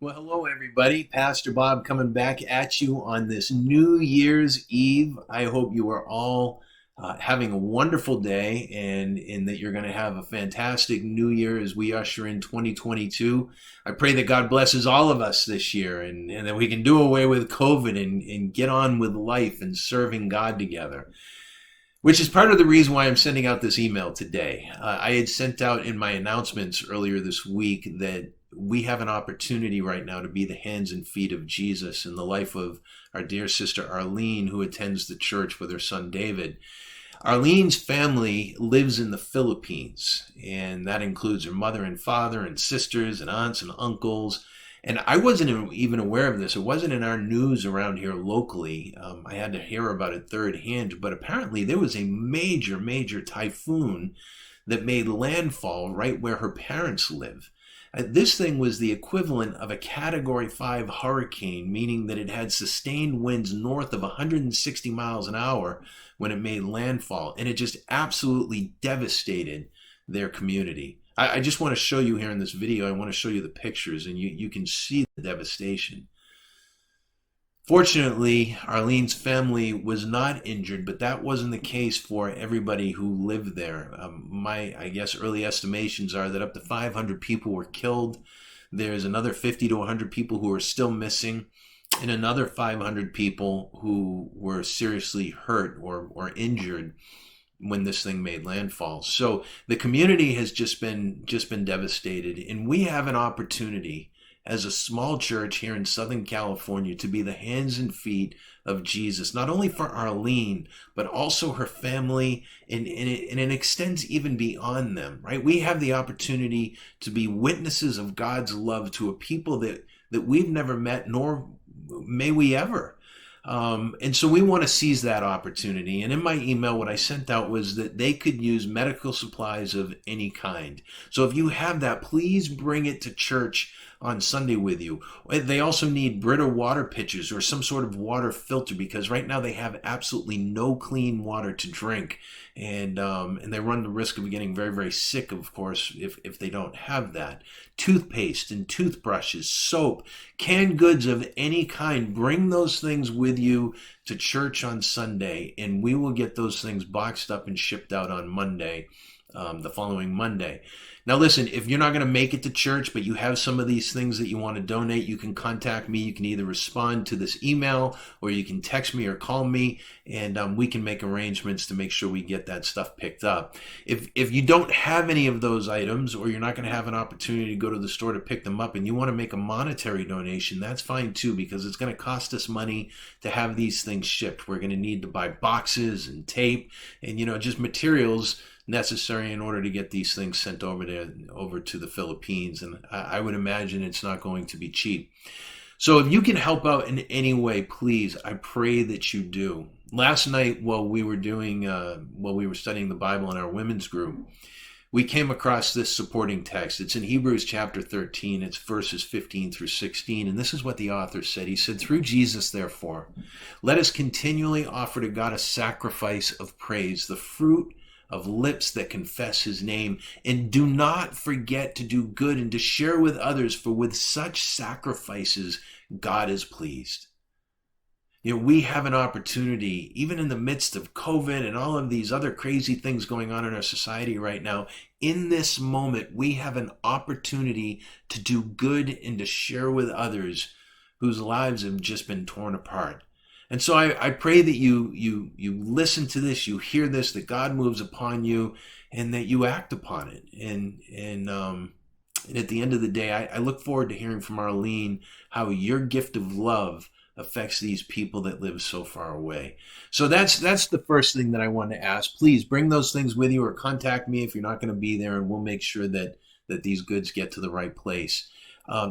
Well, hello, everybody. Pastor Bob coming back at you on this New Year's Eve. I hope you are all having a wonderful day and that you're going to have a fantastic New Year as we usher in 2022. I pray that God blesses all of us this year and that we can do away with COVID and get on with life and serving God together. Which is part of the reason why I'm sending out this email today. I had sent out in my announcements earlier this week that we have an opportunity right now to be the hands and feet of Jesus in the life of our dear sister Arlene, who attends the church with her son David. Arlene's family lives in the Philippines, and that includes her mother and father and sisters and aunts and uncles. And I wasn't even aware of this. It wasn't in our news around here locally. I had to hear about it third hand, but apparently there was a major, major typhoon that made landfall right where her parents live. This thing was the equivalent of a Category 5 hurricane, meaning that it had sustained winds north of 160 miles an hour when it made landfall, and it just absolutely devastated their community. I just want to show you here in this video, I want to show you the pictures, and you can see the devastation. Fortunately, Arlene's family was not injured, but that wasn't the case for everybody who lived there. I guess, early estimations are that up to 500 people were killed. There's another 50 to 100 people who are still missing, and another 500 people who were seriously hurt or injured when this thing made landfall. So the community has just been devastated, and we have an opportunity as a small church here in Southern California to be the hands and feet of Jesus, not only for Arlene, but also her family, and it extends even beyond them, right? We have the opportunity to be witnesses of God's love to a people that we've never met, nor may we ever. And so we want to seize that opportunity. And in my email, what I sent out was that they could use medical supplies of any kind. So if you have that, please bring it to church on Sunday with you. They also need Brita water pitchers or some sort of water filter, because right now they have absolutely no clean water to drink. And they run the risk of getting very, very sick, of course, if they don't have that. Toothpaste and toothbrushes, soap, canned goods of any kind. Bring those things with you to church on Sunday, and we will get those things boxed up and shipped out on Monday, the following Monday. Now listen, if you're not going to make it to church, but you have some of these things that you want to donate, you can contact me. You can either respond to this email, or you can text me or call me, and we can make arrangements to make sure we get that stuff picked up. If you don't have any of those items, or you're not going to have an opportunity to go to the store to pick them up, and you want to make a monetary donation, that's fine too, because it's going to cost us money to have these things shipped. We're going to need to buy boxes and tape and just materials necessary in order to get these things sent over to the Philippines, and I would imagine it's not going to be cheap. So if you can help out in any way, please, I pray that you do. Last night, while we were studying the Bible in our women's group, we came across this supporting text. It's in Hebrews chapter 13. It's verses 15 through 16. And this is what the author said. He said, "Through Jesus, therefore, let us continually offer to God a sacrifice of praise, the fruit of lips that confess his name, and do not forget to do good and to share with others, for with such sacrifices God is pleased." We have an opportunity, even in the midst of COVID and all of these other crazy things going on in our society right now. In this moment, we have an opportunity to do good and to share with others whose lives have just been torn apart. And so I pray that you listen to this, you hear this, that God moves upon you, and that you act upon it. And at the end of the day, I look forward to hearing from Arlene how your gift of love affects these people that live so far away. So that's the first thing that I want to ask. Please bring those things with you, or contact me if you're not going to be there, and we'll make sure that these goods get to the right place.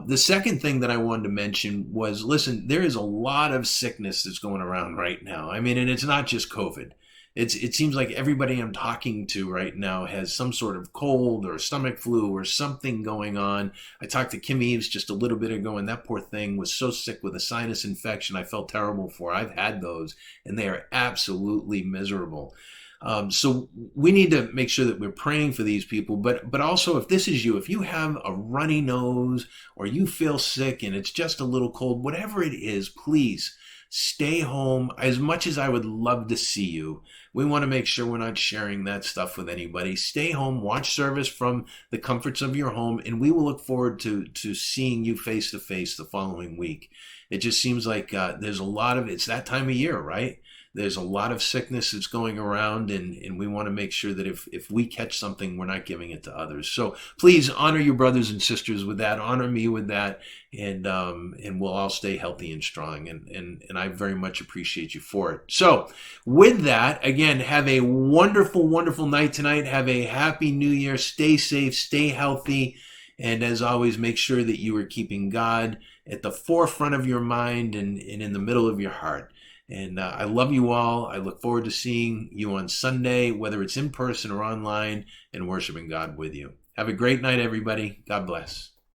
The second thing that I wanted to mention was, listen, there is a lot of sickness that's going around right now. I mean, and it's not just COVID. It seems like everybody I'm talking to right now has some sort of cold or stomach flu or something going on. I talked to Kim Eves just a little bit ago, and that poor thing was so sick with a sinus infection. I felt terrible for her. I've had those, and they are absolutely miserable. So we need to make sure that we're praying for these people. But also, if this is you, if you have a runny nose or you feel sick and it's just a little cold, whatever it is, please stay home. As much as I would love to see you, we want to make sure we're not sharing that stuff with anybody. Stay home, watch service from the comforts of your home, and we will look forward to seeing you face to face the following week. It just seems like there's a lot of, it's that time of year, right? There's a lot of sickness that's going around, and we want to make sure that if we catch something, we're not giving it to others. So please honor your brothers and sisters with that. Honor me with that, and we'll all stay healthy and strong. And I very much appreciate you for it. So with that, again, have a wonderful, wonderful night tonight. Have a happy New Year. Stay safe, stay healthy, and as always, make sure that you are keeping God at the forefront of your mind and in the middle of your heart. And I love you all. I look forward to seeing you on Sunday, whether it's in person or online, and worshiping God with you. Have a great night, everybody. God bless.